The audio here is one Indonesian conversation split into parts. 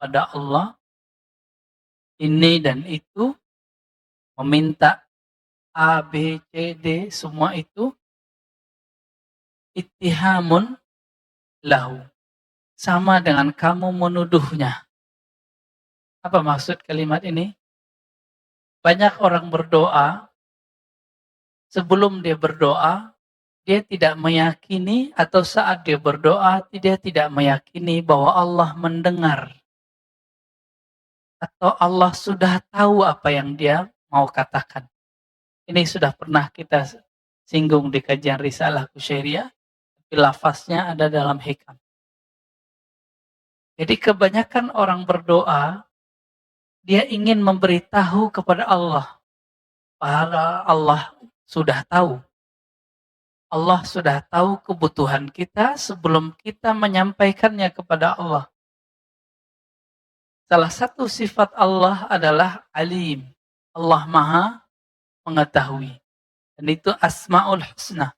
kepada Allah ini dan itu, meminta A, B, C, D, semua itu ittihamun lahu. Sama dengan kamu menuduhnya. Apa maksud kalimat ini? Banyak orang berdoa, sebelum dia berdoa, dia tidak meyakini atau saat dia berdoa, dia tidak meyakini bahwa Allah mendengar. Atau Allah sudah tahu apa yang dia mau katakan. Ini sudah pernah kita singgung di kajian Risalah Kusyairiyah, tapi lafaznya ada dalam hikam. Jadi kebanyakan orang berdoa, dia ingin memberitahu kepada Allah. Padahal Allah sudah tahu. Allah sudah tahu kebutuhan kita sebelum kita menyampaikannya kepada Allah. Salah satu sifat Allah adalah alim. Allah maha mengetahui. Dan itu asma'ul husna.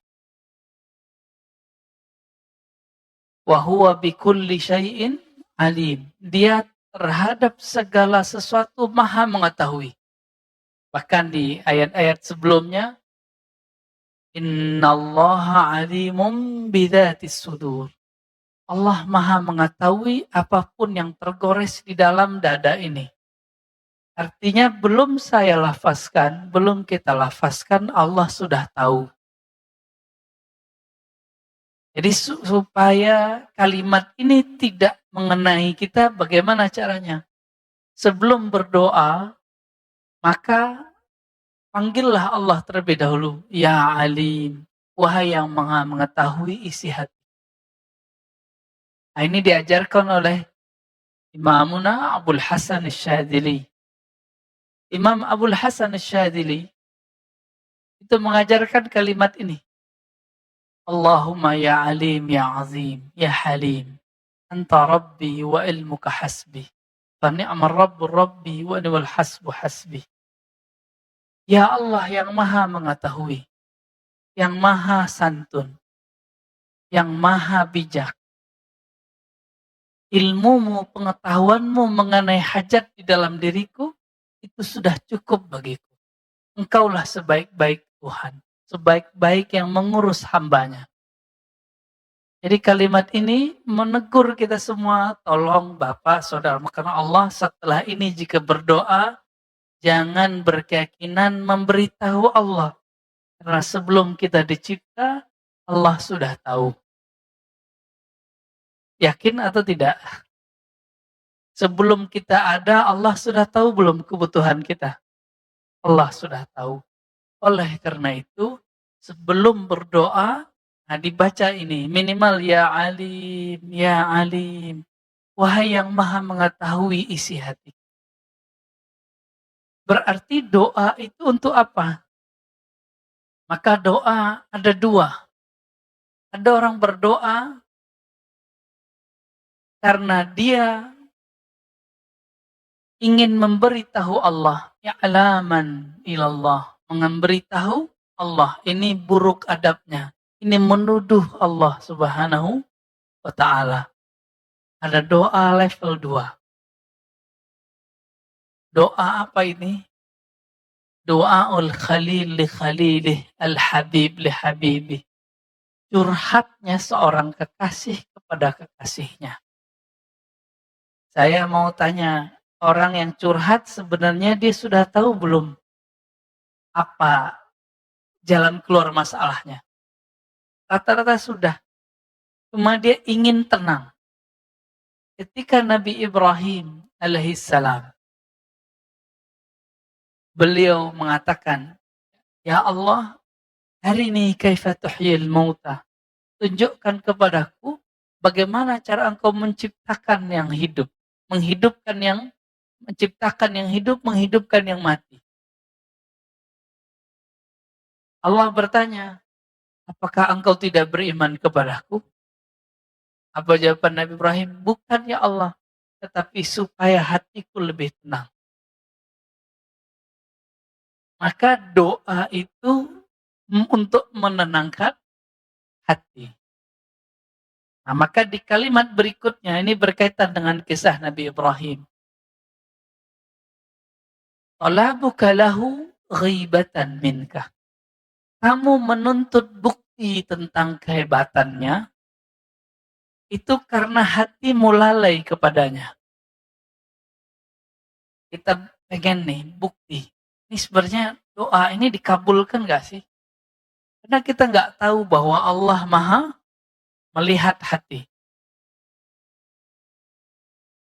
Wa huwa bikulli syai'in alim. Dia terhadap segala sesuatu maha mengetahui. Bahkan di ayat-ayat sebelumnya, innallaha alimum bidzatis sudur. Allah maha mengetahui apapun yang tergores di dalam dada ini. Artinya belum saya lafazkan, belum kita lafazkan, Allah sudah tahu. Jadi supaya kalimat ini tidak mengenai kita, bagaimana caranya? Sebelum berdoa, maka panggillah Allah terlebih dahulu. Ya Alim, wahai yang maha mengetahui isi hati. Nah, ini diajarkan oleh Imamuna Abul Hasan Asyadzili. Imam Abul Hasan Asyadzili itu mengajarkan kalimat ini. Allahumma ya alim ya azim ya halim. Anta rabbi wa ilmuka hasbi. Fa ni'mar rabbu rabbi wa ni'mal hasbu hasbi. Ya Allah yang maha mengetahui, yang maha santun, yang maha bijak. Ilmumu, pengetahuanmu mengenai hajat di dalam diriku, itu sudah cukup bagiku. Engkaulah sebaik-baik Tuhan, sebaik-baik yang mengurus hambanya. Jadi kalimat ini menegur kita semua, tolong Bapak, Saudara, karena Allah setelah ini jika berdoa, jangan berkeyakinan memberitahu Allah. Karena sebelum kita dicipta, Allah sudah tahu. Yakin atau tidak? Sebelum kita ada, Allah sudah tahu belum kebutuhan kita? Allah sudah tahu. Oleh karena itu, sebelum berdoa, nah dibaca ini, minimal ya alim, wahai yang maha mengetahui isi hati. Berarti doa itu untuk apa? Maka doa ada dua. Ada orang berdoa karena dia ingin memberitahu Allah, ya'laman ilallah, memberitahu Allah, ini buruk adabnya, ini menuduh Allah Subhanahu wa ta'ala. Ada doa level 2. Doa apa ini? Doaul khalil li khalilih, al-habib li habibih. Curhatnya seorang kekasih kepada kekasihnya. Saya mau tanya, orang yang curhat sebenarnya dia sudah tahu belum apa jalan keluar masalahnya? Rata-rata sudah. Cuma dia ingin tenang. Ketika Nabi Ibrahim alaihissalam, beliau mengatakan, ya Allah, hari ini kaifa tuhyil mauta. Tunjukkan kepadaku bagaimana cara engkau menciptakan yang hidup. Menciptakan yang hidup, menghidupkan yang mati. Allah bertanya, apakah engkau tidak beriman kepadaku? Apa jawaban Nabi Ibrahim? Bukan ya Allah, tetapi supaya hatiku lebih tenang. Maka doa itu untuk menenangkan hati. Nah, maka di kalimat berikutnya ini berkaitan dengan kisah Nabi Ibrahim. Talabuka lahu ghibatan minka. Kamu menuntut bukti tentang kehebatannya, itu karena hatimu lalai kepadanya. Kita pengen nih bukti. Ini sebenarnya doa ini dikabulkan gak sih? Karena kita nggak tahu bahwa Allah Maha melihat hati.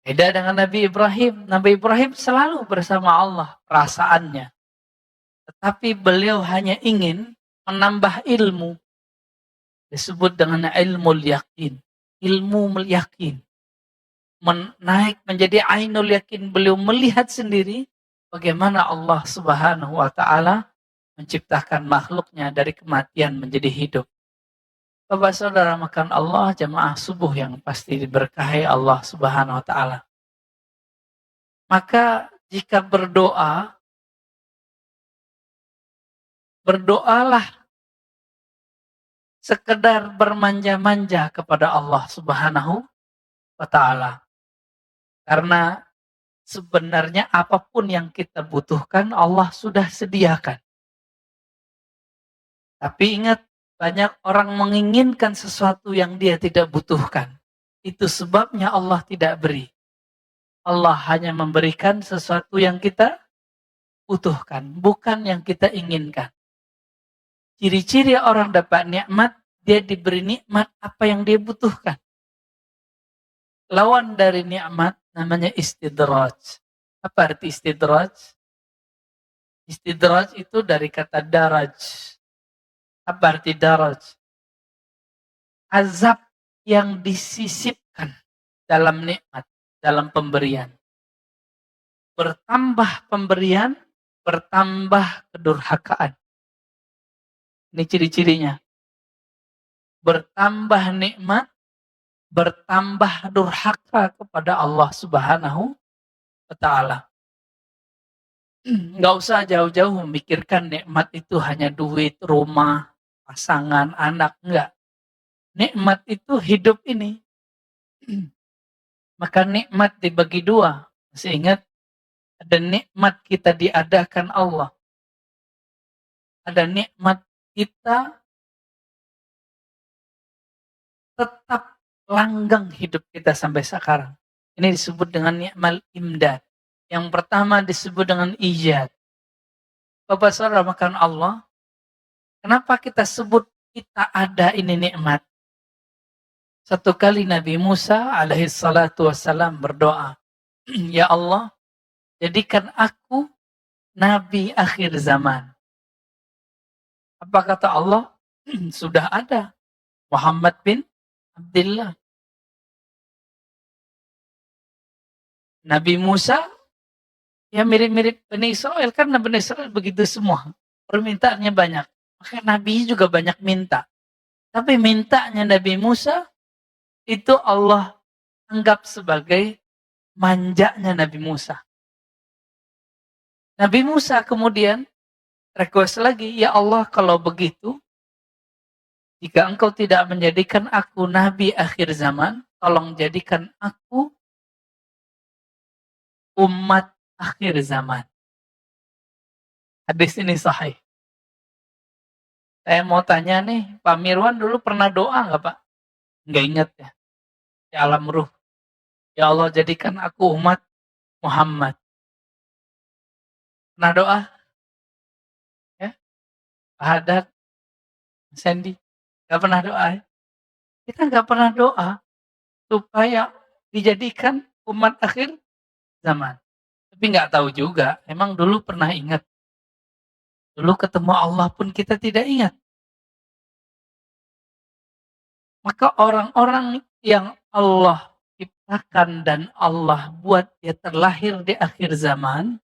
Beda dengan Nabi Ibrahim. Nabi Ibrahim selalu bersama Allah perasaannya. Tetapi beliau hanya ingin menambah ilmu. Disebut dengan ilmu yakin. Ilmu yakin. Menaik menjadi ainul yakin. Beliau melihat sendiri bagaimana Allah Subhanahu wa ta'ala menciptakan makhluknya dari kematian menjadi hidup. Bapak saudara makan Allah, jamaah subuh yang pasti diberkahi Allah Subhanahu wa ta'ala. Maka jika berdoalah sekedar bermanja-manja kepada Allah Subhanahu wa ta'ala. Karena sebenarnya apapun yang kita butuhkan Allah sudah sediakan. Tapi ingat, banyak orang menginginkan sesuatu yang dia tidak butuhkan. Itu sebabnya Allah tidak beri. Allah hanya memberikan sesuatu yang kita butuhkan, bukan yang kita inginkan. Ciri-ciri orang dapat nikmat, dia diberi nikmat apa yang dia butuhkan. Lawan dari nikmat namanya istidraj. Apa arti istidraj? Istidraj itu dari kata daraj. Apa arti daraj? Azab yang disisipkan dalam nikmat, dalam pemberian. Bertambah pemberian, bertambah kedurhakaan. Ini ciri-cirinya. Bertambah nikmat, bertambah durhaka kepada Allah Subhanahu wa ta'ala. Nggak usah jauh-jauh memikirkan nikmat itu hanya duit, rumah, pasangan, anak. Enggak. Nikmat itu hidup ini. Maka nikmat dibagi dua. Masih ingat? Ada nikmat kita diadakan Allah. Ada nikmat kita tetap langgeng hidup kita sampai sekarang. Ini disebut dengan nikmat imdad. Yang pertama disebut dengan ijad. Bapak saudara makan Allah, kenapa kita sebut kita ada ini nikmat? Satu kali Nabi Musa alaihi salatu wassalam berdoa, Ya Allah, jadikan aku Nabi akhir zaman. Apa kata Allah? Sudah ada Muhammad bin Abdullah. Nabi Musa, ya mirip-mirip Bani Israel, karena Bani Israel begitu semua. Permintaannya banyak. Maka Nabi juga banyak minta. Tapi mintanya Nabi Musa, itu Allah anggap sebagai manjanya Nabi Musa. Nabi Musa kemudian request lagi, Ya Allah kalau begitu, jika engkau tidak menjadikan aku Nabi akhir zaman, tolong jadikan aku umat akhir zaman. Hadis ini sahih. Saya mau tanya nih, Pak Mirwan dulu pernah doa nggak Pak? Nggak ingat ya. Di alam ruh. Ya Allah jadikan aku umat Muhammad. Pernah doa? Ya? Pak Haddad, Sandy, nggak pernah doa ya? Kita nggak pernah doa supaya dijadikan umat akhir zaman. Tapi nggak tahu juga, emang dulu pernah ingat. Dulu ketemu Allah pun kita tidak ingat. Maka orang-orang yang Allah ciptakan dan Allah buat dia terlahir di akhir zaman,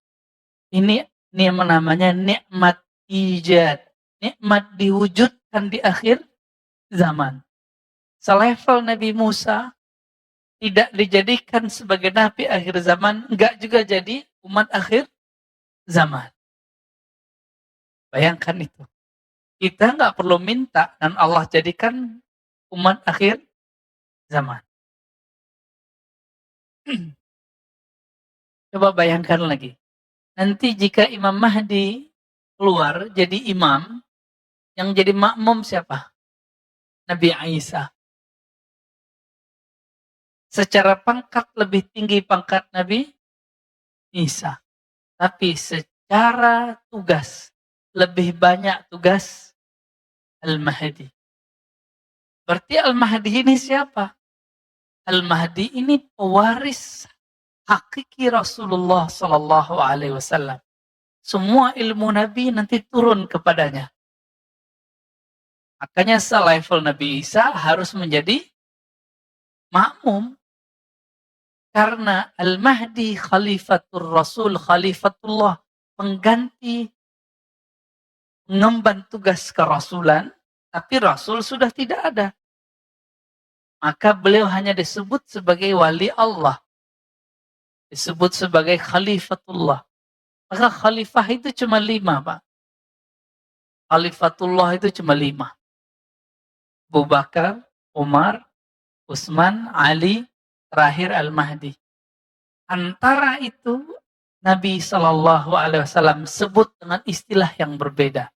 ini yang namanya nikmat ijad. Nikmat diwujudkan di akhir zaman. Selevel Nabi Musa tidak dijadikan sebagai nabi akhir zaman, enggak juga jadi umat akhir zaman. Bayangkan itu. Kita enggak perlu minta dan Allah jadikan umat akhir zaman. Coba bayangkan lagi. Nanti jika Imam Mahdi keluar jadi imam, yang jadi makmum siapa? Nabi Isa. Secara pangkat lebih tinggi pangkat Nabi Isa. Tapi secara tugas, lebih banyak tugas Al-Mahdi. Berarti Al-Mahdi ini siapa? Al-Mahdi ini pewaris hakiki Rasulullah Sallallahu Alaihi Wasallam. Semua ilmu Nabi nanti turun kepadanya. Makanya selevel Nabi Isa harus menjadi makmum. Karena Al-Mahdi Khalifatul Rasul, Khalifatullah, pengganti mengemban tugas kerasulan, tapi Rasul sudah tidak ada. Maka beliau hanya disebut sebagai wali Allah. Disebut sebagai Khalifatullah. Maka khalifah itu cuma 5, Pak. Khalifatullah itu cuma 5. Abu Bakar, Umar, Utsman, Ali, terakhir Al-Mahdi. Antara itu Nabi Shallallahu Alaihi Wasallam sebut dengan istilah yang berbeda.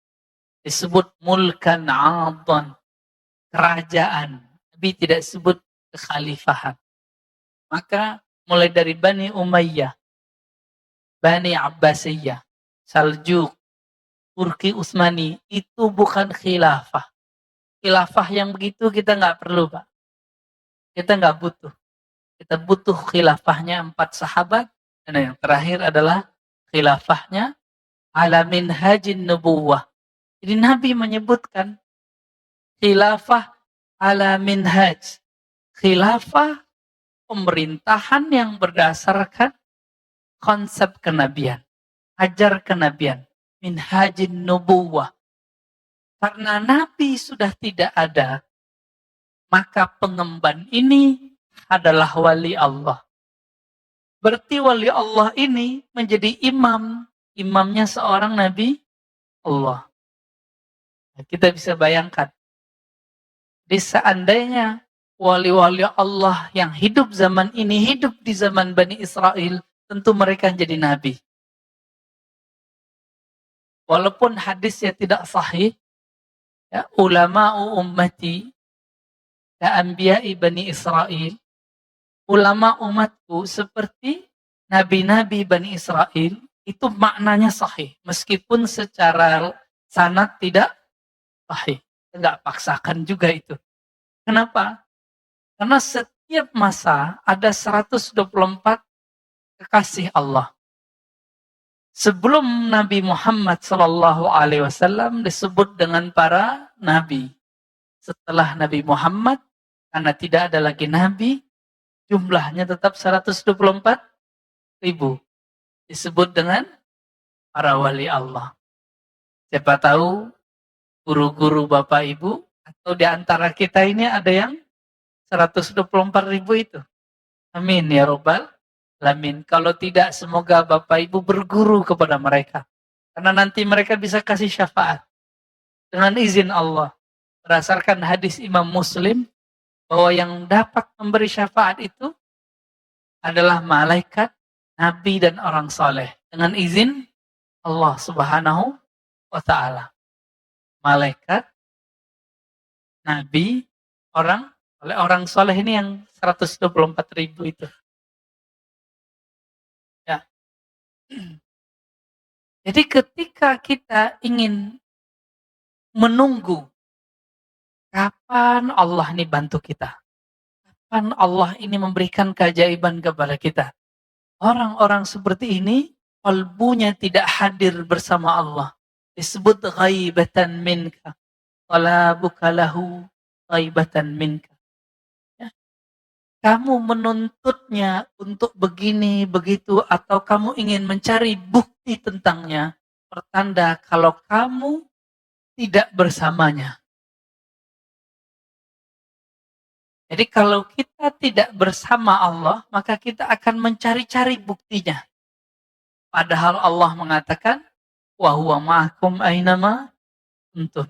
Disebut mulkan adhan, kerajaan. Nabi tidak sebut kekhalifahan. Maka mulai dari Bani Umayyah, Bani Abbasiyah, Saljuk, Turki Utsmani, itu bukan khilafah. Khilafah yang begitu kita nggak perlu, Pak. Kita nggak butuh. Kita butuh khilafahnya 4 sahabat. Dan yang terakhir adalah khilafahnya ala minhajin nubuwah. Jadi Nabi menyebutkan khilafah ala minhaj. Khilafah pemerintahan yang berdasarkan konsep kenabian. Ajar kenabian. Minhajin nubuwah. Karena Nabi sudah tidak ada, maka pengemban ini adalah wali Allah. Berarti wali Allah ini menjadi imam. Imamnya seorang Nabi Allah. Nah, kita bisa bayangkan. Di seandainya wali-wali Allah yang hidup zaman ini, hidup di zaman Bani Israel, tentu mereka jadi Nabi. Walaupun hadisnya tidak sahih, ya, ulama'u ummati ka'anbiya'i Bani Israel, ulama umatku seperti nabi-nabi Bani Israel, itu maknanya sahih. Meskipun secara sanad tidak sahih. Enggak paksakan juga itu. Kenapa? Karena setiap masa ada 124 kekasih Allah. Sebelum Nabi Muhammad SAW disebut dengan para nabi. Setelah Nabi Muhammad, karena tidak ada lagi nabi, jumlahnya tetap 124.000. Disebut dengan para wali Allah. Siapa tahu guru-guru Bapak Ibu atau di antara kita ini ada yang 124.000 itu. Amin ya Rabbal alamin. Kalau tidak, semoga Bapak Ibu berguru kepada mereka. Karena nanti mereka bisa kasih syafaat. Dengan izin Allah. Berdasarkan hadis Imam Muslim, bahwa yang dapat memberi syafaat itu adalah malaikat, nabi, dan orang soleh. Dengan izin Allah Subhanahu wa Ta'ala. Malaikat, nabi, orang soleh ini yang 124.000 itu. Ya. Jadi ketika kita ingin menunggu kapan Allah ini bantu kita, kapan Allah ini memberikan keajaiban kepada kita, orang-orang seperti ini kalbunya tidak hadir bersama Allah. Disebut ghaibatan minka. Qalabuka lahu ghaibatan minka. Ya. Kamu menuntutnya untuk begini, begitu, atau kamu ingin mencari bukti tentangnya, pertanda kalau kamu tidak bersamanya. Jadi kalau kita tidak bersama Allah, maka kita akan mencari-cari buktinya. Padahal Allah mengatakan, wa huwa ma'akum ainama kuntum.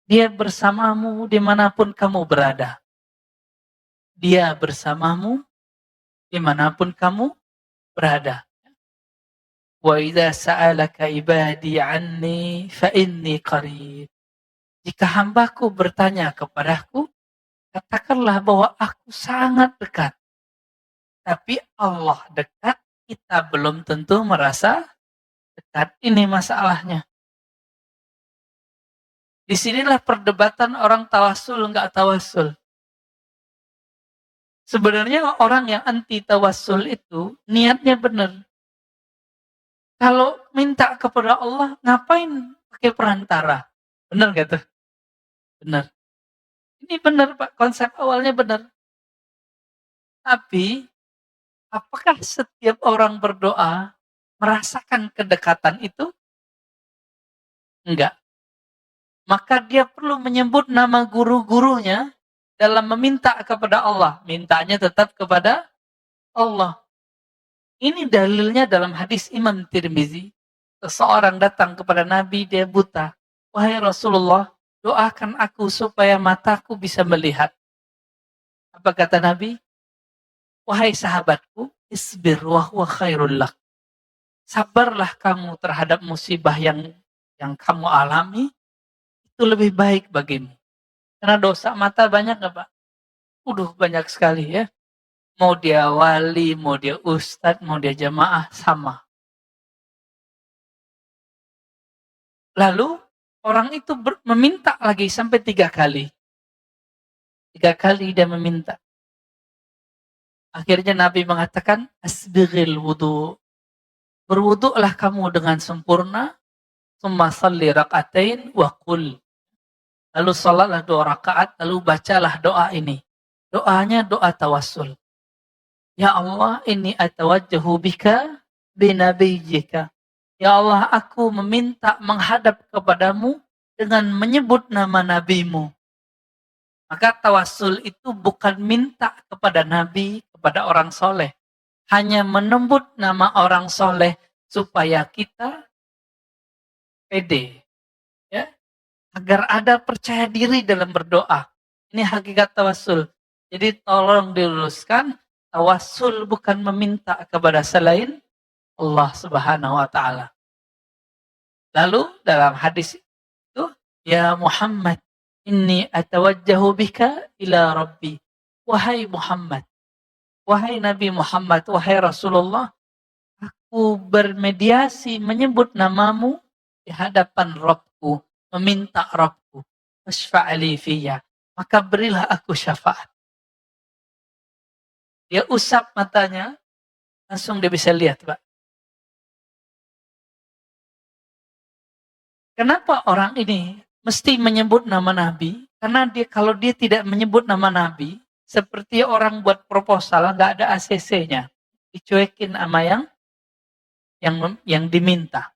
Dia bersamamu dimanapun kamu berada. Dia bersamamu dimanapun kamu berada. Wa idza sa'alaka ibadi anni fa inni qarib. Jika hambaku bertanya kepadaku, katakanlah bahwa aku sangat dekat. Tapi Allah dekat, kita belum tentu merasa dekat. Ini masalahnya. Disinilah perdebatan orang tawasul nggak tawasul. Sebenarnya orang yang anti tawasul itu niatnya benar. Kalau minta kepada Allah, ngapain pakai perantara? Benar gak tuh? Benar. Ini benar Pak, konsep awalnya benar. Tapi, apakah setiap orang berdoa merasakan kedekatan itu? Enggak. Maka dia perlu menyebut nama guru-gurunya dalam meminta kepada Allah. Mintanya tetap kepada Allah. Ini dalilnya dalam hadis Imam Tirmizi. Seseorang datang kepada Nabi, dia buta. Wahai Rasulullah, doakan aku supaya mataku bisa melihat. Apa kata Nabi? Wahai sahabatku, isbir wa huwa khairul lak. Sabarlah kamu terhadap musibah yang kamu alami, itu lebih baik bagimu. Karena dosa mata banyak gak Pak? Banyak sekali ya. Mau dia wali, mau dia ustadz, mau dia jamaah, sama. Lalu orang itu meminta lagi sampai 3 kali. 3 kali dia meminta. Akhirnya Nabi mengatakan, asbighil wudu. Berwuduklah kamu dengan sempurna, summa salli raka'atain wa qul. Lalu salatlah 2 rakaat, lalu bacalah doa ini. Doanya doa tawassul. Ya Allah, inni atawajjahu bika binabiyyika. Ya Allah, aku meminta menghadap kepadamu dengan menyebut nama nabimu. Maka tawassul itu bukan minta kepada nabi, kepada orang soleh. Hanya menyebut nama orang soleh supaya kita pede. Ya, agar ada percaya diri dalam berdoa. Ini hakikat tawassul. Jadi tolong diluruskan, tawassul bukan meminta kepada selain Allah Subhanahu wa taala. Lalu dalam hadis itu, ya Muhammad, inni atawajjahu bika ila Rabbi. Wahai Muhammad, wahai Nabi Muhammad, wahai Rasulullah, aku bermediasi menyebut namamu di hadapan Rabbku, meminta Rabbku, fasfa'ali fiyya, maka berilah aku syafaat. Dia usap matanya, langsung dia bisa lihat Pak. Kenapa orang ini mesti menyebut nama Nabi? Karena kalau dia tidak menyebut nama Nabi, seperti orang buat proposal, nggak ada ACC-nya. Dicuekin sama yang diminta.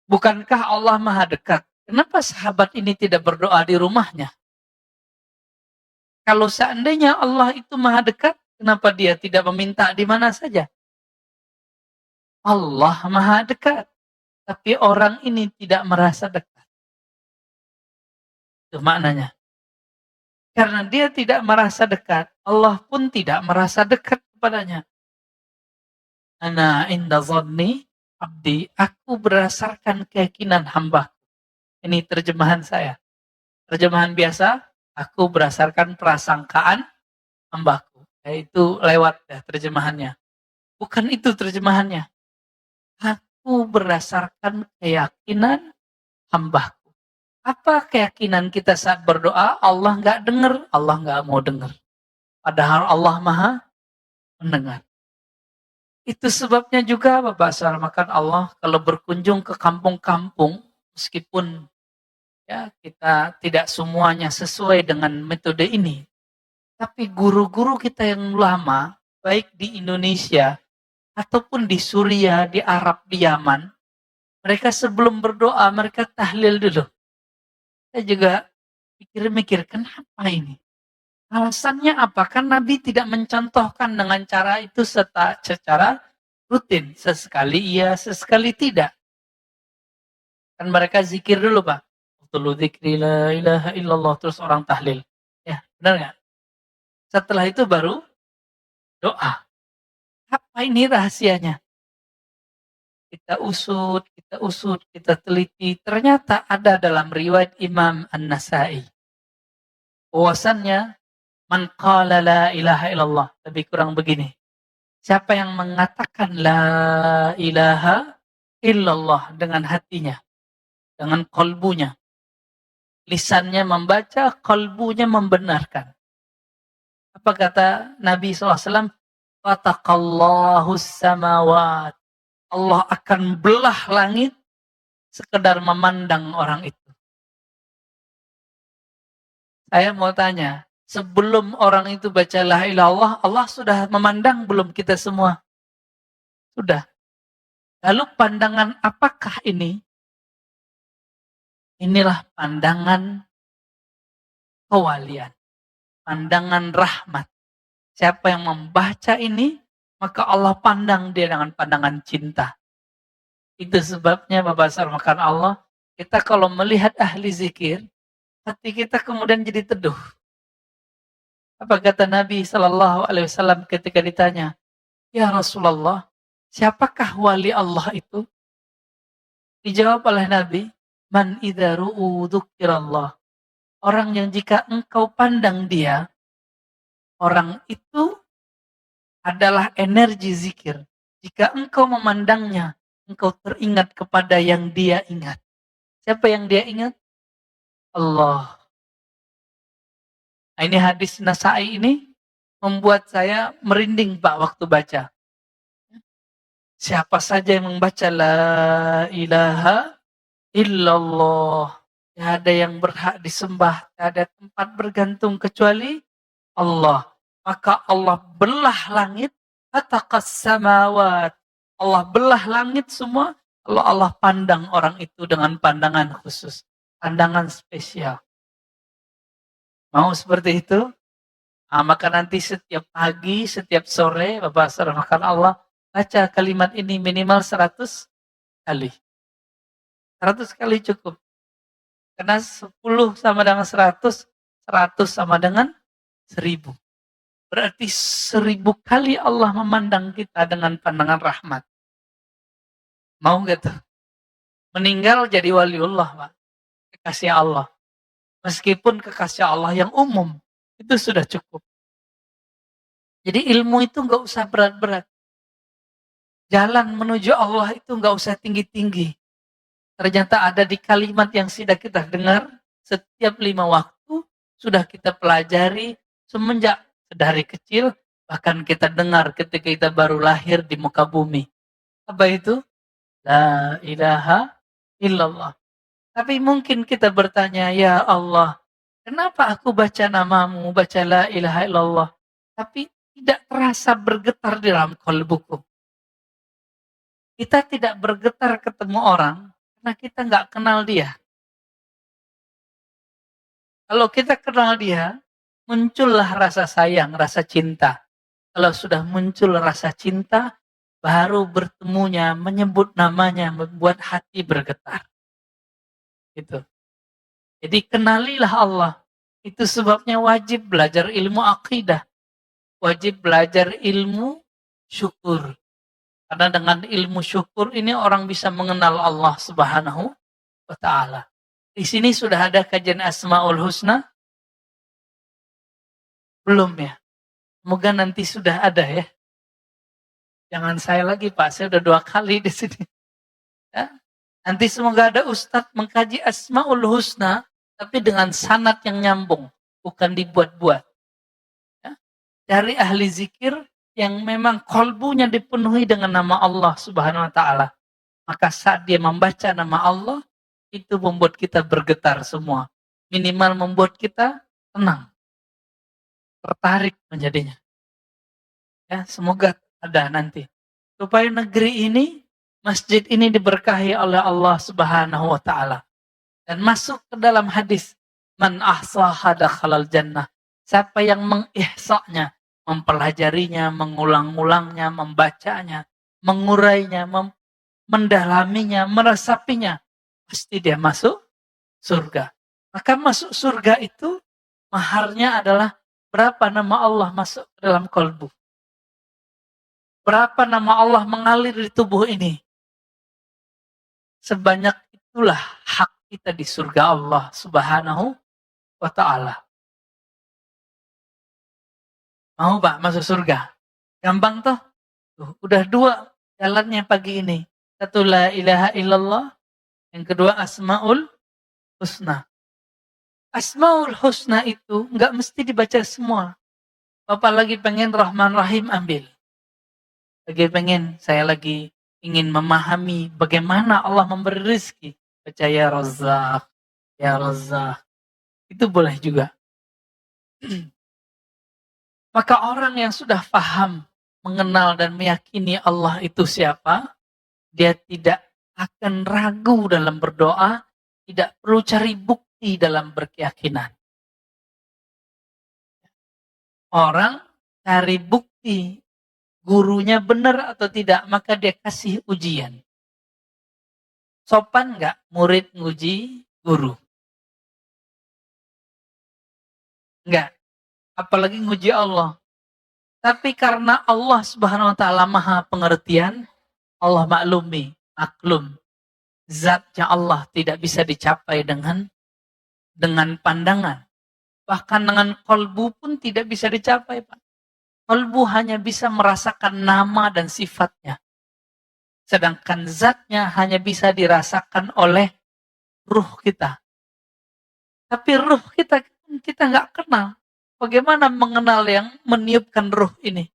Bukankah Allah Maha Dekat? Kenapa sahabat ini tidak berdoa di rumahnya? Kalau seandainya Allah itu Maha Dekat, kenapa dia tidak meminta di mana saja? Allah Maha Dekat. Tapi orang ini tidak merasa dekat. Itu maknanya. Karena dia tidak merasa dekat, Allah pun tidak merasa dekat kepadanya. Ana inda dhanni abdi, aku berdasarkan keyakinan hamba. Ini terjemahan saya. Terjemahan biasa, aku berdasarkan prasangkaan hambaku. Itu lewat ya terjemahannya. Bukan itu terjemahannya. Aku berdasarkan keyakinan hambaku. Apa keyakinan kita saat berdoa? Allah nggak dengar, Allah nggak mau dengar. Padahal Allah Maha mendengar. Itu sebabnya juga Bapak Saudara Allah kalau berkunjung ke kampung-kampung, meskipun ya kita tidak semuanya sesuai dengan metode ini, tapi guru-guru kita yang lama, baik di Indonesia ataupun di Suriah, di Arab, di Yaman, mereka sebelum berdoa, mereka tahlil dulu. Saya juga mikir-mikir, kenapa ini? Alasannya apa? Kan Nabi tidak mencontohkan dengan cara itu secara rutin. Sesekali iya, sesekali tidak. Kan mereka zikir dulu Pak. Tulu dzikri la ilaha illallah, terus orang tahlil. Ya, benar nggak? Setelah itu baru doa. Apa ini rahasianya? Kita usut, kita teliti. Ternyata ada dalam riwayat Imam An-Nasai. Bahwasannya, man qala la ilaha illallah. Lebih kurang begini. Siapa yang mengatakan la ilaha illallah dengan hatinya, dengan kolbunya. Lisannya membaca, kolbunya membenarkan. Apa kata Nabi SAW? Fataqallahus samawat. Allah akan belah langit sekedar memandang orang itu. Saya mau tanya, sebelum orang itu baca la ilaha illallah, Allah sudah memandang belum kita semua? Sudah. Lalu pandangan apakah ini? Inilah pandangan kewalian, pandangan rahmat. Siapa yang membaca ini, maka Allah pandang dia dengan pandangan cinta. Itu sebabnya Bapak Sarmakan Allah, kita kalau melihat ahli zikir, hati kita kemudian jadi teduh. Apa kata Nabi SAW ketika ditanya, ya Rasulullah, siapakah wali Allah itu? Dijawab oleh Nabi, man idza ru'u dzukirallah. Orang yang jika engkau pandang dia, orang itu adalah energi zikir. Jika engkau memandangnya, engkau teringat kepada yang dia ingat. Siapa yang dia ingat? Allah. Nah, ini hadis Nasai ini membuat saya merinding Pak waktu baca. Siapa saja yang membaca la ilaha illallah. Tidak ada yang berhak disembah. Tidak ada tempat bergantung kecuali Allah. Maka Allah belah langit. Fataqas samawat. Allah belah langit semua. Kalau Allah pandang orang itu dengan pandangan khusus. Pandangan spesial. Mau seperti itu? Nah, maka nanti setiap pagi, setiap sore, Bapak Sarmakan Allah, baca kalimat ini minimal 100 kali. 100 kali cukup. Karena 10 sama dengan 100, 100 sama dengan 1000. Berarti 1000 kali Allah memandang kita dengan pandangan rahmat. Mau gak tuh? Meninggal jadi waliullah, Pak. Kekasih Allah. Meskipun kekasih Allah yang umum, itu sudah cukup. Jadi ilmu itu gak usah berat-berat. Jalan menuju Allah itu gak usah tinggi-tinggi. Ternyata ada di kalimat yang sudah kita dengar setiap 5 waktu, sudah kita pelajari semenjak dari kecil, bahkan kita dengar ketika kita baru lahir di muka bumi. Apa itu? La ilaha illallah. Tapi mungkin kita bertanya, ya Allah, kenapa aku baca namamu, baca la ilaha illallah, tapi tidak terasa bergetar di dalam qalbuku. Kita tidak bergetar ketemu orang, karena kita nggak kenal dia. Kalau kita kenal dia, muncullah rasa sayang, rasa cinta. Kalau sudah muncul rasa cinta, baru bertemunya, menyebut namanya, membuat hati bergetar. Gitu. Jadi kenalilah Allah. Itu sebabnya wajib belajar ilmu akidah. Wajib belajar ilmu syukur. Karena dengan ilmu syukur ini orang bisa mengenal Allah Subhanahu wa ta'ala. Di sini sudah ada kajian Asmaul Husna? Belum ya? Semoga nanti sudah ada ya. Jangan saya lagi Pak, saya udah 2 kali di sini. Ya. Nanti semoga ada Ustadz mengkaji Asmaul Husna, tapi dengan sanad yang nyambung, bukan dibuat-buat. Ya. Dari ahli zikir yang memang kolbunya dipenuhi dengan nama Allah Subhanahu wa ta'ala. Maka saat dia membaca nama Allah, itu membuat kita bergetar semua. Minimal membuat kita tenang. Tertarik menjadinya. Ya, semoga ada nanti. Supaya negeri ini, masjid ini diberkahi oleh Allah Subhanahu wa ta'ala. Dan masuk ke dalam hadis, man ahsaha dakhalal jannah. Siapa yang mengihsa'nya, mempelajarinya, mengulang-ulangnya, membacanya, mengurainya, mendalaminya, meresapinya, pasti dia masuk surga. Maka masuk surga itu Maharnya adalah berapa nama Allah masuk ke dalam kolbu. Berapa nama Allah mengalir di tubuh ini. Sebanyak itulah hak kita di surga Allah Subhanahu wa ta'ala. Mau Pak masuk surga? Gampang toh? Udah 2 jalannya pagi ini. Satu la ilaha illallah, yang kedua asmaul husna. Asmaul husna itu nggak mesti dibaca semua. Bapak lagi pengen Rahman Rahim, ambil. Saya lagi ingin memahami bagaimana Allah memberi rezeki. Baca ya Razzaq, ya Razzaq. Itu boleh juga. Maka orang yang sudah paham, mengenal dan meyakini Allah itu siapa, dia tidak akan ragu dalam berdoa, tidak perlu cari bukti dalam berkeyakinan. Orang cari bukti gurunya benar atau tidak, maka dia kasih ujian. Sopan nggak murid nguji guru? Enggak. Apalagi nguji Allah. Tapi karena Allah Subhanahu wa ta'ala maha pengertian, Allah maklum. Zatnya Allah tidak bisa dicapai dengan pandangan. Bahkan dengan kolbu pun tidak bisa dicapai, Pak. Kolbu hanya bisa merasakan nama dan sifatnya. Sedangkan zatnya hanya bisa dirasakan oleh ruh kita. Tapi ruh kita nggak kenal. Bagaimana mengenal yang meniupkan ruh ini?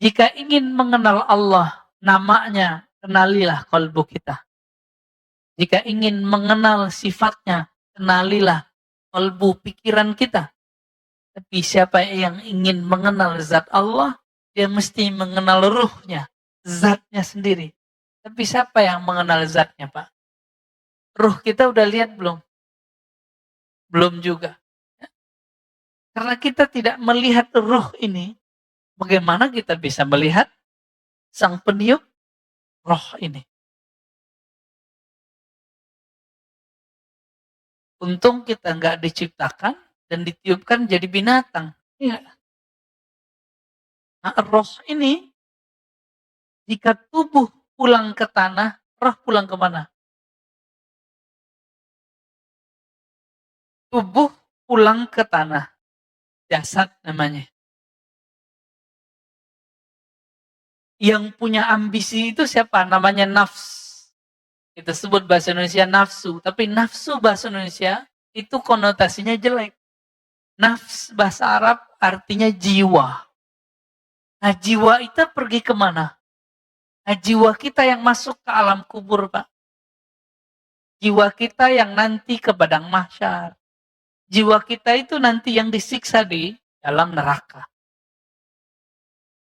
Jika ingin mengenal Allah, namanya, kenalilah kolbu kita. Jika ingin mengenal sifatnya, kenalilah kolbu pikiran kita. Tapi siapa yang ingin mengenal zat Allah, dia mesti mengenal ruhnya, zatnya sendiri. Tapi siapa yang mengenal zatnya, Pak? Ruh kita udah lihat belum? Belum juga. Karena kita tidak melihat ruh ini, bagaimana kita bisa melihat sang peniup roh ini? Untung kita nggak diciptakan dan ditiupkan jadi binatang. Ya. Nah, roh ini, jika tubuh pulang ke tanah, roh pulang kemana? Tubuh pulang ke tanah. Jasad namanya. Yang punya ambisi itu siapa? Namanya nafs. Kita sebut bahasa Indonesia nafsu. Tapi nafsu bahasa Indonesia itu konotasinya jelek. Nafs bahasa Arab artinya jiwa. Nah, jiwa itu pergi kemana? Nah, jiwa kita yang masuk ke alam kubur, Pak. Jiwa kita yang nanti ke padang mahsyar. Jiwa kita itu nanti yang disiksa di dalam neraka.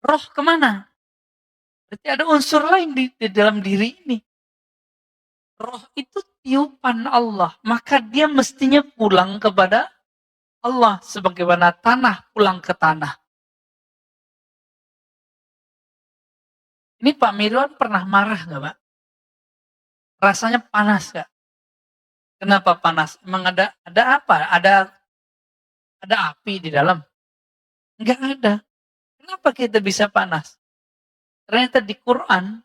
Roh kemana? Berarti ada unsur lain di dalam diri ini. Roh itu tiupan Allah. Maka dia mestinya pulang kepada Allah. Sebagaimana tanah pulang ke tanah. Ini Pak Mirwan pernah marah nggak, Pak? Rasanya panas nggak? Kenapa panas? Emang ada apa? Ada api di dalam? Enggak ada. Kenapa kita bisa panas? Ternyata di Quran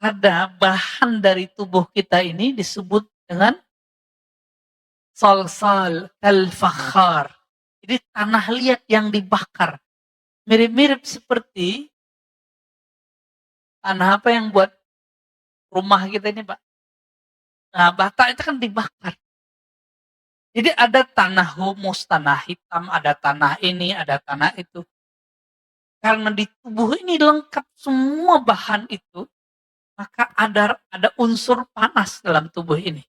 ada bahan dari tubuh kita ini disebut dengan salsal al-fakhar. Jadi tanah liat yang dibakar. Mirip-mirip seperti tanah apa yang buat rumah kita ini, Pak. Nah, bata itu kan dibakar. Jadi ada tanah humus, tanah hitam, ada tanah ini, ada tanah itu. Karena di tubuh ini lengkap semua bahan itu, maka ada unsur panas dalam tubuh ini.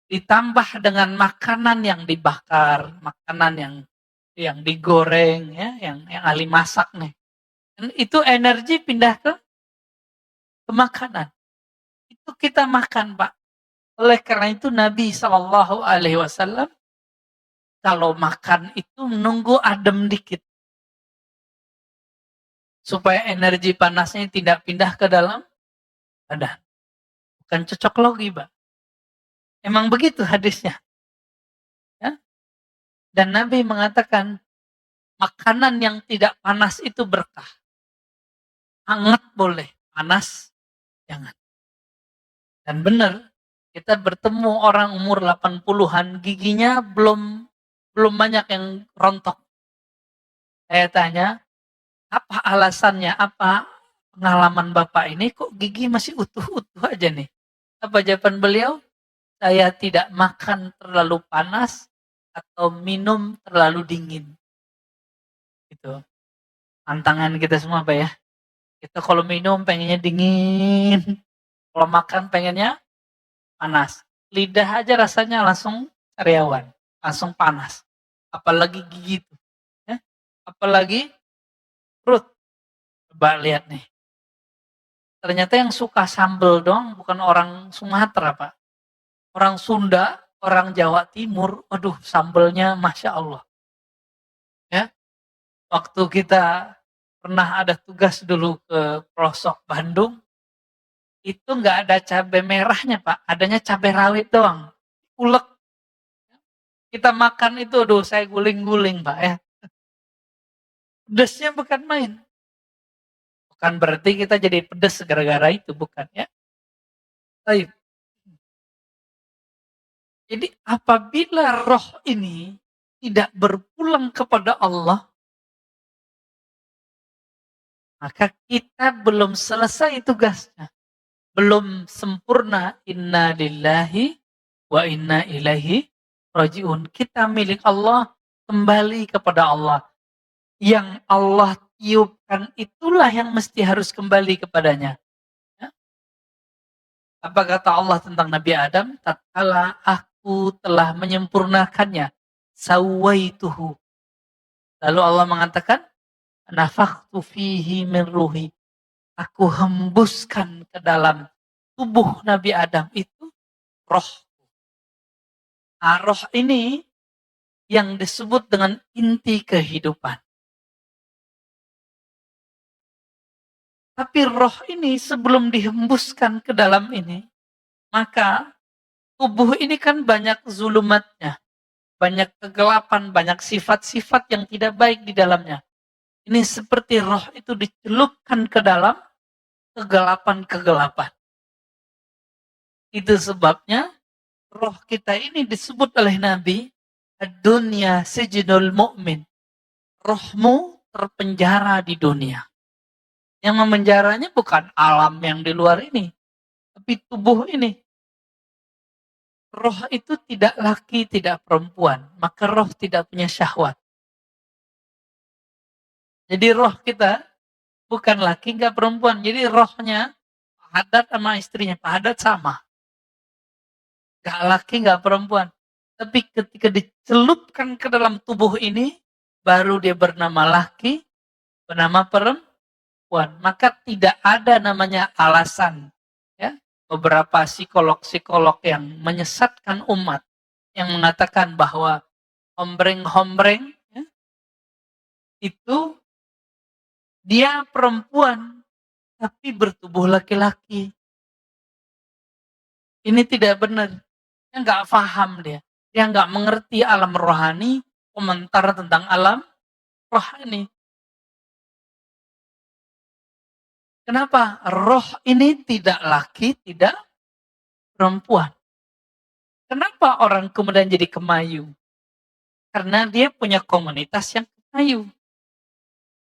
Ditambah dengan makanan yang dibakar, makanan yang digoreng, ya, yang ahli masak nih. Dan itu energi pindah ke makanan. Itu kita makan, Pak. Oleh karena itu Nabi SAW kalau makan itu menunggu adem dikit. Supaya energi panasnya tidak pindah ke dalam badan. Bukan cocok logi, Pak. Emang begitu hadisnya. Ya? Dan Nabi mengatakan, makanan yang tidak panas itu berkah. Hangat boleh, panas jangan. Dan benar, kita bertemu orang umur 80-an, giginya belum banyak yang rontok. Saya tanya, apa alasannya, apa pengalaman Bapak ini kok gigi masih utuh-utuh aja nih? Apa jawaban beliau? Saya tidak makan terlalu panas atau minum terlalu dingin. Itu tantangan kita semua Pak ya. Kita kalau minum pengennya dingin, kalau makan pengennya panas. Lidah aja rasanya langsung sariawan, langsung panas. Apalagi gigi itu. Ya? Apalagi perut. Coba lihat nih. Ternyata yang suka sambal dong bukan orang Sumatera Pak. Orang Sunda, orang Jawa Timur, aduh sambelnya Masya Allah. Ya, waktu kita pernah ada tugas dulu ke pelosok Bandung, itu nggak ada cabai merahnya Pak, adanya cabai rawit doang. Ulek. Kita makan itu, aduh saya guling-guling Pak ya. Pedesnya bukan main. Bukan berarti kita jadi pedes gara-gara itu, bukan ya. Baik. Jadi apabila roh ini tidak berpulang kepada Allah, maka kita belum selesai tugasnya. Belum sempurna. Inna lillahi wa inna ilaihi rajiun. Kita milik Allah, kembali kepada Allah. Yang Allah tiupkan itulah yang mesti harus kembali kepadanya. Ya. Apa kata Allah tentang Nabi Adam? Tatkala aku telah menyempurnakannya, sawaituhu. Lalu Allah mengatakan, nafakhtu fihi min ruhi. Aku hembuskan ke dalam tubuh Nabi Adam itu roh. Nah, roh ini yang disebut dengan inti kehidupan. Tapi roh ini sebelum dihembuskan ke dalam ini, maka tubuh ini kan banyak zulumatnya. Banyak kegelapan, banyak sifat-sifat yang tidak baik di dalamnya. Ini seperti roh itu dicelupkan ke dalam kegelapan-kegelapan. Itu sebabnya roh kita ini disebut oleh Nabi, dunia sijinul mu'min. Rohmu terpenjara di dunia. Yang memenjaranya bukan alam yang di luar ini, tapi tubuh ini. Roh itu tidak laki, tidak perempuan. Maka roh tidak punya syahwat. Jadi roh kita bukan laki, enggak perempuan. Jadi rohnya padat sama istrinya, padat sama. Enggak laki, enggak perempuan. Tapi ketika dicelupkan ke dalam tubuh ini, baru dia bernama laki, bernama perempuan. Maka tidak ada namanya alasan. Ya, beberapa psikolog-psikolog yang menyesatkan umat, yang mengatakan bahwa hombreng-hombreng ya, itu dia perempuan tapi bertubuh laki-laki. Ini tidak benar. Dia nggak paham dia. Dia nggak mengerti alam rohani, komentar tentang alam rohani. Kenapa? Roh ini tidak laki, tidak perempuan. Kenapa orang kemudian jadi kemayu? Karena dia punya komunitas yang kemayu.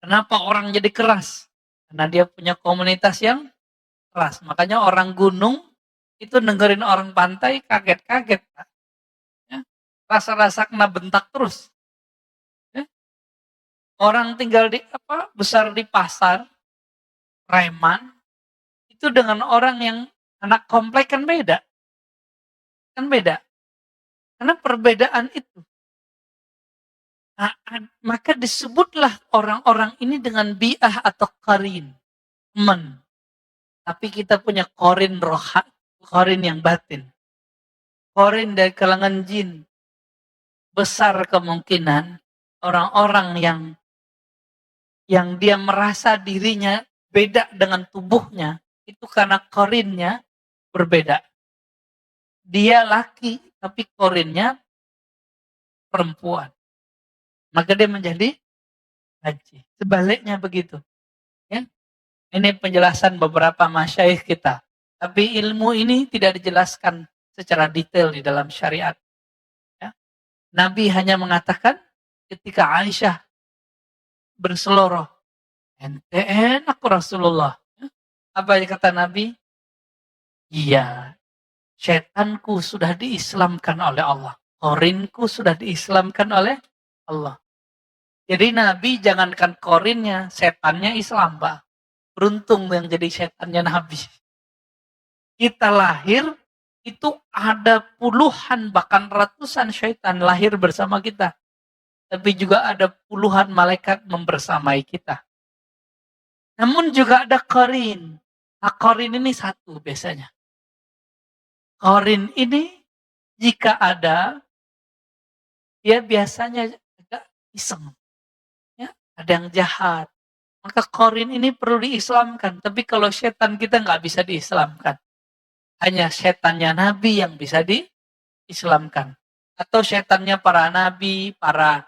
Kenapa orang jadi keras? Karena dia punya komunitas yang keras. Makanya orang gunung itu dengerin orang pantai kaget-kaget. Ya. Rasa-rasa kena bentak terus. Ya. Orang tinggal besar di pasar, preman, itu dengan orang yang anak komplek kan beda. Kan beda. Karena perbedaan itu. Nah, maka disebutlah orang-orang ini dengan bi'ah atau qarin. Teman. Tapi kita punya qarin roha, qarin yang batin. Qarin dari kalangan jin. Besar kemungkinan orang-orang yang dia merasa dirinya beda dengan tubuhnya, itu karena qarinnya berbeda. Dia laki, tapi qarinnya perempuan. maka dia menjadi haji. Sebaliknya begitu. Ya. Ini penjelasan beberapa masyayikh kita. Tapi ilmu ini tidak dijelaskan secara detail di dalam syariat. Ya. Nabi hanya mengatakan ketika Aisyah berseloroh, ente enak Rasulullah. Ya. Apa yang kata Nabi? Iya, setanku sudah diislamkan oleh Allah. Korinku sudah diislamkan oleh Allah. Jadi Nabi jangankan korinnya, setannya Islam, Pak. Beruntung yang jadi setannya Nabi. Kita lahir, itu ada puluhan bahkan ratusan syaitan lahir bersama kita. Tapi juga ada puluhan malaikat membersamai kita. Namun juga ada korin. Nah, korin ini satu biasanya. Korin ini jika ada, dia biasanya agak iseng. Ya, ada yang jahat. Maka korin ini perlu diislamkan. Tapi kalau setan kita nggak bisa diislamkan. Hanya setannya Nabi yang bisa diislamkan. Atau setannya para nabi, para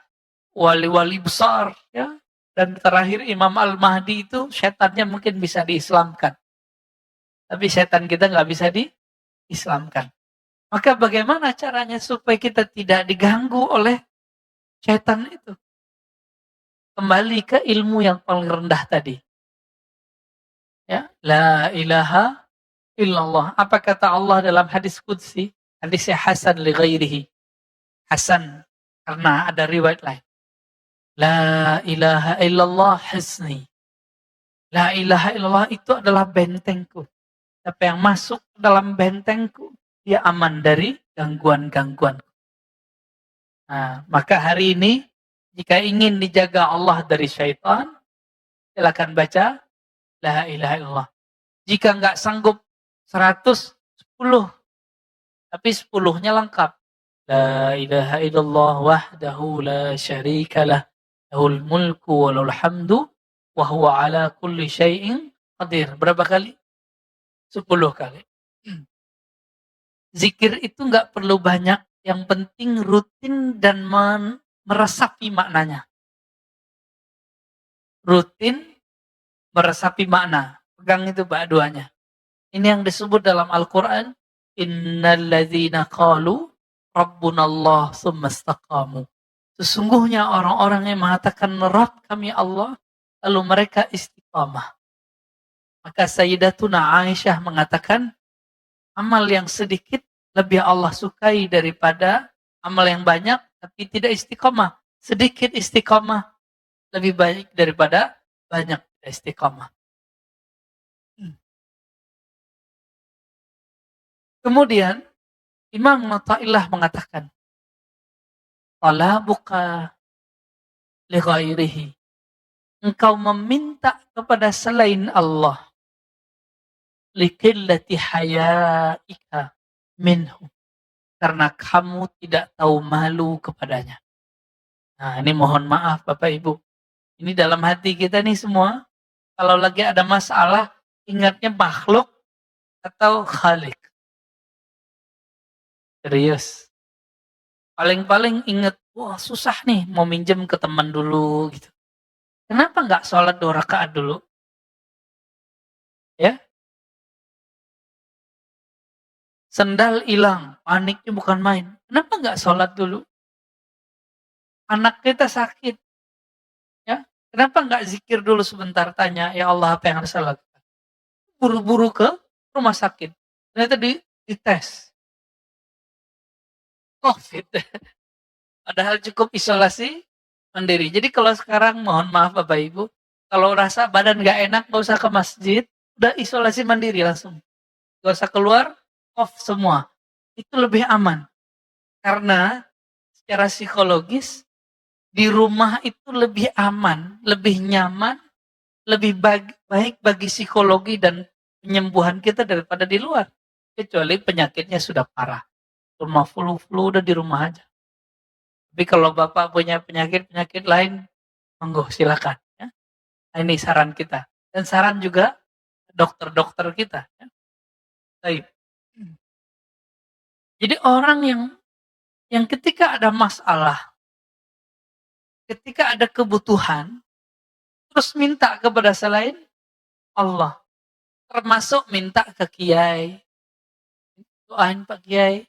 wali-wali besar. Ya. Dan terakhir Imam Al-Mahdi itu setannya mungkin bisa diislamkan. Tapi setan kita nggak bisa diislamkan. Maka bagaimana caranya supaya kita tidak diganggu oleh setan itu? Kembali ke ilmu yang paling rendah tadi. Ya, la ilaha illallah. Apa kata Allah dalam hadis qudsi? Hadisnya hasan li ghairihi. Hasan karena ada riwayat lain. La ilaha illallah hisni. La ilaha illallah itu adalah bentengku. Siapa yang masuk dalam bentengku, dia aman dari gangguan-gangguan. Nah, maka hari ini jika ingin dijaga Allah dari syaitan, silakan baca la ilaha illallah. Jika nggak sanggup 100, 10. Tapi 10-nya lengkap. La ilaha illallah wahdahu la syarikalah. Lahul mulku wa lahul hamdu wa huwa ala kulli syai'in qadir. Berapa kali? 10 kali. Zikir itu nggak perlu banyak, yang penting rutin dan meresapi maknanya. Rutin meresapi makna. Pegang itu Pak duanya. Ini yang disebut dalam Al-Quran. Innalladzina qalu Rabbunallah tsumma istaqamu. Sesungguhnya orang-orang yang mengatakan Rabb kami Allah, lalu mereka istiqamah. Maka Sayyidatuna Aisyah mengatakan, amal yang sedikit lebih Allah sukai daripada amal yang banyak tapi tidak istiqamah. Sedikit istiqamah lebih baik daripada banyak istiqamah. Kemudian Imam Athaillah mengatakan, talabuka li ghairihi. Engkau meminta kepada selain Allah, likillati hayaika minhu, karena kamu tidak tahu malu kepadanya. Nah, ini mohon maaf Bapak Ibu. Ini dalam hati kita nih semua, kalau lagi ada masalah, ingatnya makhluk atau khalik. Serius. Paling-paling ingat, wah susah nih, mau minjem ke teman dulu gitu. Kenapa nggak sholat 2 rakaat dulu? Ya, sendal hilang, paniknya bukan main. Kenapa nggak sholat dulu? Anak kita sakit, ya. Kenapa nggak zikir dulu sebentar, tanya, ya Allah apa yang harus saya lakukan? Buru-buru ke rumah sakit. Ternyata dites. COVID. Padahal cukup isolasi mandiri. Jadi kalau sekarang mohon maaf Bapak Ibu, kalau rasa badan nggak enak nggak usah ke masjid, udah isolasi mandiri langsung. Nggak usah keluar, off semua. Itu lebih aman. Karena secara psikologis di rumah itu lebih aman, lebih nyaman, lebih baik bagi psikologi dan penyembuhan kita daripada di luar. Kecuali penyakitnya sudah parah. Rumah flu udah di rumah aja. Tapi kalau Bapak punya penyakit-penyakit lain, monggo silakan. Ya. Nah, ini saran kita. Dan saran juga dokter-dokter kita. Ya. Baik. Jadi orang yang ketika ada masalah, ketika ada kebutuhan, terus minta kepada selain Allah. Termasuk minta ke kiai. Doain Pak Kiai.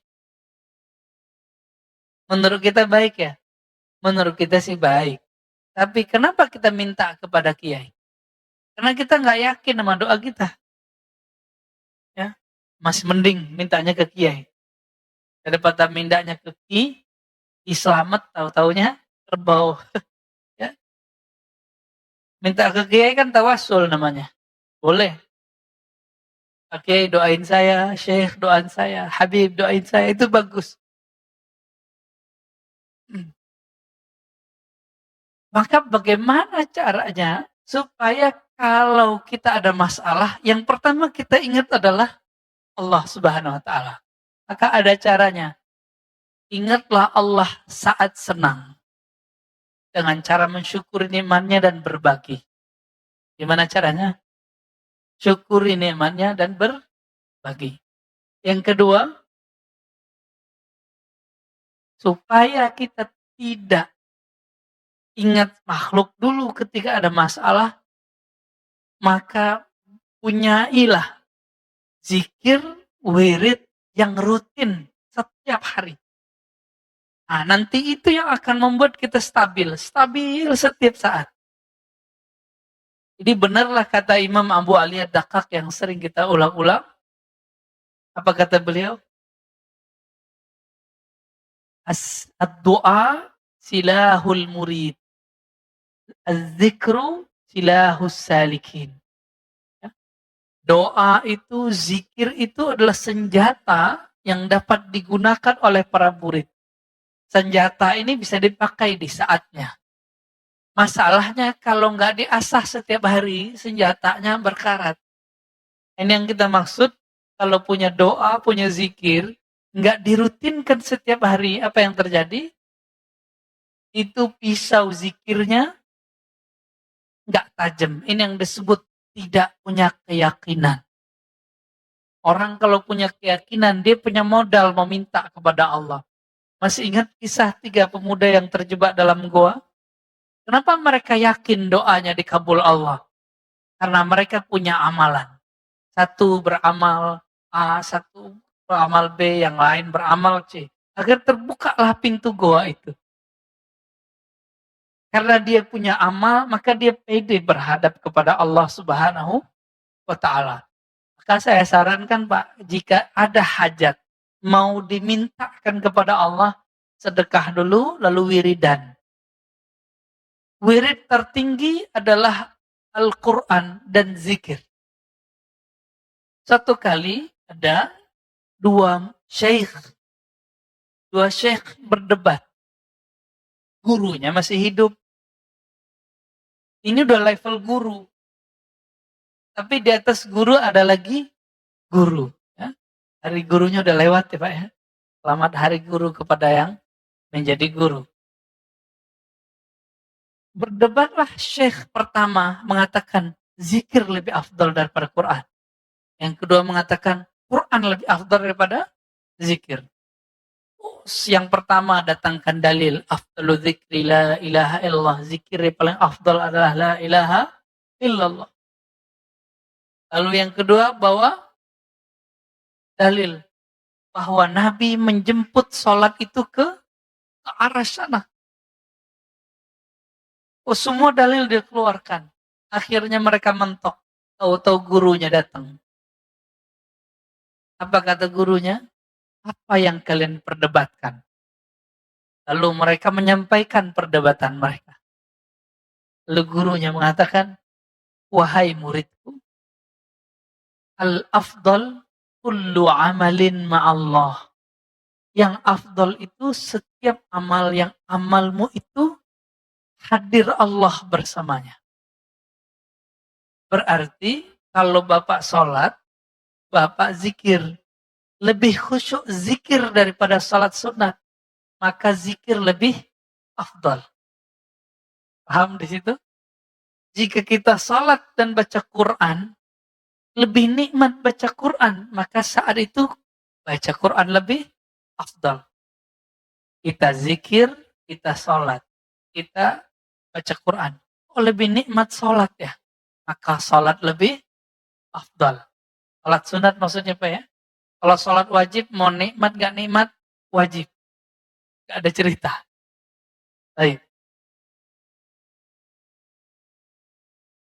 Menurut kita baik ya? Menurut kita sih baik. Tapi kenapa kita minta kepada kiai? Karena kita nggak yakin sama doa kita. Ya, masih mending mintanya ke kiai. Daripada mintanya ke ki selamat tahu-taunya kerbau. Ya. Minta ke kiai kan tawasul namanya. Boleh. Oke, doain saya, Syekh doain saya, Habib doain saya, itu bagus. Maka bagaimana caranya supaya kalau kita ada masalah, yang pertama kita ingat adalah Allah Subhanahu wa taala. Maka ada caranya. Ingatlah Allah saat senang. Dengan cara mensyukuri nikmatnya dan berbagi. Gimana caranya? Syukuri nikmatnya dan berbagi. Yang kedua, supaya kita tidak ingat makhluk dulu ketika ada masalah, maka punyailah zikir, wirid yang rutin setiap hari. Nah, nanti itu yang akan membuat kita stabil setiap saat. Jadi benarlah kata Imam Abu Ali Ad-Dakak yang sering kita ulang-ulang. Apa kata beliau? Ad-du'a silahul murid. Az-zikru silahus salikin. Doa itu, zikir itu adalah senjata yang dapat digunakan oleh para murid. Senjata ini bisa dipakai di saatnya. Masalahnya kalau nggak diasah setiap hari, senjatanya berkarat. Ini yang kita maksud, kalau punya doa, punya zikir, nggak dirutinkan setiap hari, apa yang terjadi? Itu pisau zikirnya nggak tajam. Ini yang disebut tidak punya keyakinan. Orang kalau punya keyakinan, dia punya modal meminta kepada Allah. Masih ingat kisah 3 pemuda yang terjebak dalam goa? Kenapa mereka yakin doanya dikabul Allah? Karena mereka punya amalan. Satu beramal A, satu beramal B, yang lain beramal C. Agar terbukalah pintu goa itu. Karena dia punya amal, maka dia pede berhadap kepada Allah Subhanahu wa ta'ala. Maka saya sarankan Pak, jika ada hajat, mau dimintakan kepada Allah, sedekah dulu, lalu wiridan. Wirid tertinggi adalah Al-Quran dan zikir. Satu kali ada dua syekh berdebat. Gurunya masih hidup. Ini udah level guru. Tapi di atas guru ada lagi guru. Ya. Hari gurunya udah lewat ya Pak ya. Selamat hari guru kepada yang menjadi guru. Berdebatlah syekh pertama mengatakan zikir lebih afdal daripada Quran. Yang kedua mengatakan Quran lebih afdal daripada zikir. Yang pertama datangkan dalil afdalu zikri la ilaha illallah. Zikir yang paling afdal adalah la ilaha illallah. Lalu yang kedua bawa dalil bahwa Nabi menjemput sholat itu ke arah sana. Semua dalil dikeluarkan. Akhirnya mereka mentok. Tahu-tahu gurunya datang. Apa kata gurunya? Apa yang kalian perdebatkan? Lalu mereka menyampaikan perdebatan mereka. Lalu gurunya mengatakan, wahai muridku, al-afdal kullu amalin ma'allah. Yang afdal itu setiap amal yang amalmu itu hadir Allah bersamanya. Berarti kalau Bapak sholat, Bapak zikir. Lebih khusyuk zikir daripada sholat sunat. Maka zikir lebih afdal. Paham di situ? Jika kita sholat dan baca Quran, lebih nikmat baca Quran, maka saat itu baca Quran lebih afdal. Kita zikir, kita sholat. Kita baca Quran. Oh, lebih nikmat sholat ya. Maka sholat lebih afdal. Sholat sunat maksudnya Pak ya. Kalau sholat wajib mau nikmat gak nikmat, wajib. Gak ada cerita. Baik.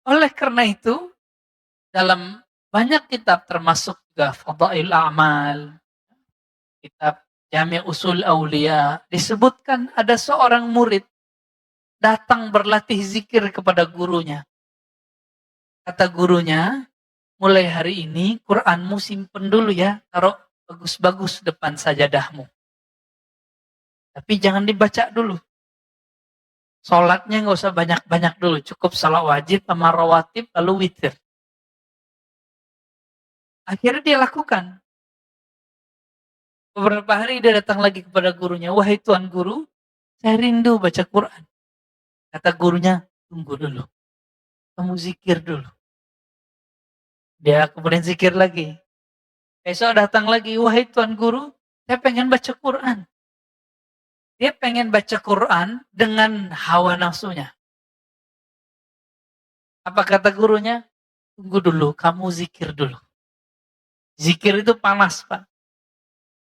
Oleh karena itu, dalam banyak kitab termasuk juga Fadail A'mal, kitab Jami' Usul Aulia, disebutkan ada seorang murid datang berlatih zikir kepada gurunya. Kata gurunya, mulai hari ini Quranmu simpen dulu ya, taruh bagus-bagus depan sajadahmu. Tapi jangan dibaca dulu. Sholatnya nggak usah banyak-banyak dulu, cukup salat wajib sama rawatib lalu witir. Akhirnya dia lakukan. Beberapa hari dia datang lagi kepada gurunya, wahai tuan guru, saya rindu baca Quran. Kata gurunya, tunggu dulu, kamu zikir dulu. Dia kemudian zikir lagi. Besok datang lagi, wahai tuan guru, saya pengen baca Quran. Dia pengen baca Quran dengan hawa nafsunya. Apa kata gurunya? Tunggu dulu, kamu zikir dulu. Zikir itu panas, Pak.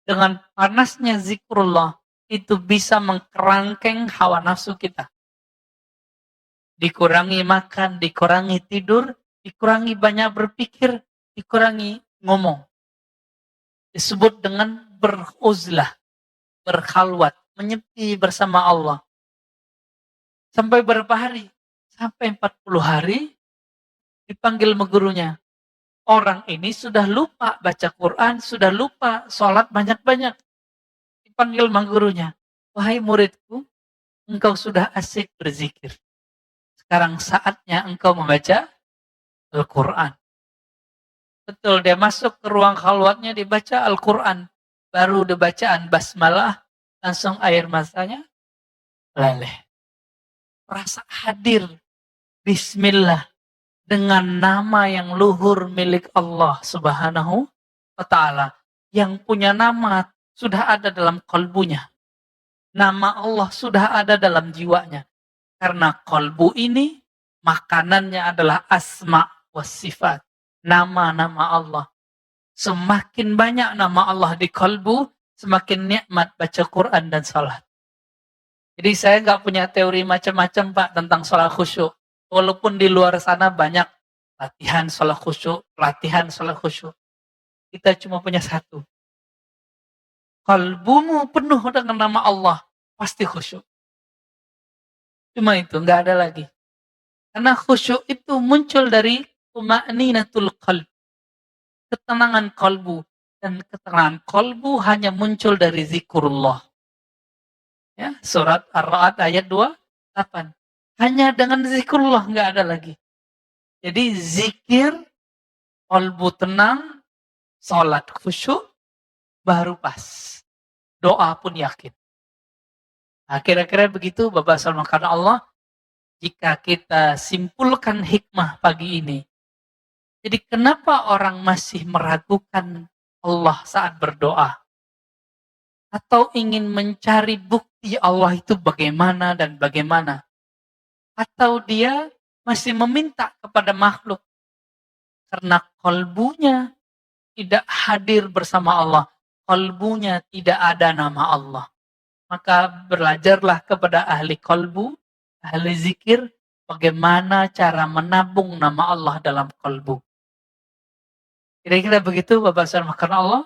Dengan panasnya zikrullah, itu bisa mengkerangkeng hawa nafsu kita. Dikurangi makan, dikurangi tidur, dikurangi banyak berpikir, dikurangi ngomong. Disebut dengan beruzlah, berkhalwat, menyepi bersama Allah. Sampai berapa hari? Sampai 40 hari, dipanggil sama gurunya. Orang ini sudah lupa baca Quran, sudah lupa sholat banyak-banyak. Dipanggil sama gurunya. Wahai muridku, engkau sudah asik berzikir. Sekarang saatnya engkau membaca Al-Quran. Betul, dia masuk ke ruang khalwatnya, dibaca Al-Quran. Baru dibacaan basmalah, langsung air matanya leleh. Rasa hadir Bismillah dengan nama yang luhur milik Allah Subhanahu wa ta'ala. Yang punya nama sudah ada dalam kalbunya. Nama Allah sudah ada dalam jiwanya. Karena kalbu ini makanannya adalah asma wa sifat. Nama-nama Allah. Semakin banyak nama Allah di kalbu, semakin nikmat baca Quran dan salat. Jadi saya nggak punya teori macam-macam Pak tentang sholat khusyuk. Walaupun di luar sana banyak latihan sholat khusyuk, pelatihan sholat khusyuk. Kita cuma punya satu. Kalbumu penuh dengan nama Allah, pasti khusyuk. Cuma itu, nggak ada lagi. Karena khusyuk itu muncul dari tuma'ninatul qalb. Ketenangan kalbu. Dan ketenangan kalbu hanya muncul dari zikrullah. Ya, surat Ar-Ra'd ayat 28. Hanya dengan zikrullah nggak ada lagi. Jadi zikir, kalbu tenang, salat khusyuk, baru pas. Doa pun yakin. Nah, kira-kira begitu Bapak Salman karena Allah. Jika kita simpulkan hikmah pagi ini. Jadi kenapa orang masih meragukan Allah saat berdoa? Atau ingin mencari bukti Allah itu bagaimana dan bagaimana. Atau dia masih meminta kepada makhluk. Karena kalbunya tidak hadir bersama Allah. Kalbunya tidak ada nama Allah. Maka belajarlah kepada ahli kalbu, ahli zikir, bagaimana cara menabung nama Allah dalam kalbu. Kira-kira begitu Bapak Salman karena Allah.